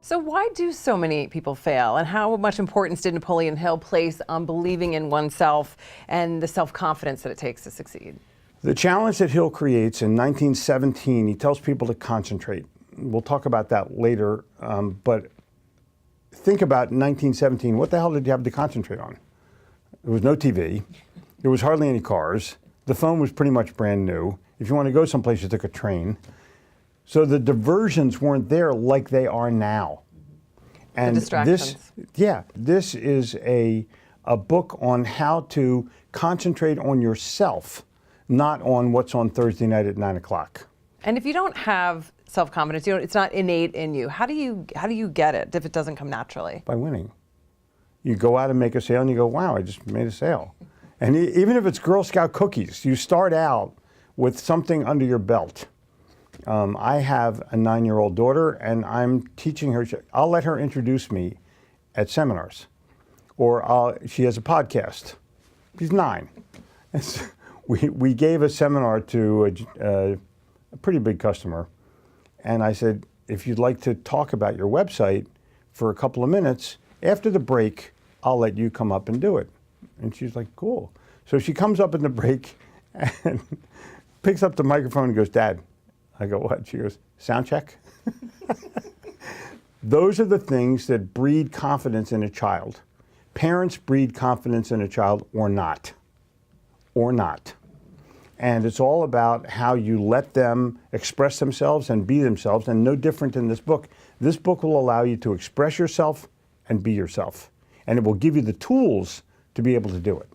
So why do so many people fail, and how much importance did Napoleon Hill place on believing in oneself and the self-confidence that it takes to succeed? The challenge that Hill creates in 1917, he tells people to concentrate. We'll talk about that later, but think about 1917, what the hell did you have to concentrate on? There was no TV, there was hardly any cars, the phone was pretty much brand new. If you want to go someplace, you took a train. So the diversions weren't there like they are now. And the distractions. This is a book on how to concentrate on yourself, not on what's on Thursday night at 9 o'clock. And if you don't have self-confidence, it's not innate in you. How do you get it if it doesn't come naturally? By winning. You go out and make a sale and you go, wow, I just made a sale. And even if it's Girl Scout cookies, you start out with something under your belt. I have a 9-year-old daughter, and I'm teaching her. I'll let her introduce me at seminars, or she has a podcast. She's 9. And so we gave a seminar to a pretty big customer, and I said, if you'd like to talk about your website for a couple of minutes, after the break, I'll let you come up and do it. And she's like, cool. So she comes up in the break and picks up the microphone and goes, Dad. I go, what? She goes, sound check? Those are the things that breed confidence in a child. Parents breed confidence in a child or not. Or not. And it's all about how you let them express themselves and be themselves, and no different in this book. This book will allow you to express yourself and be yourself. And it will give you the tools to be able to do it.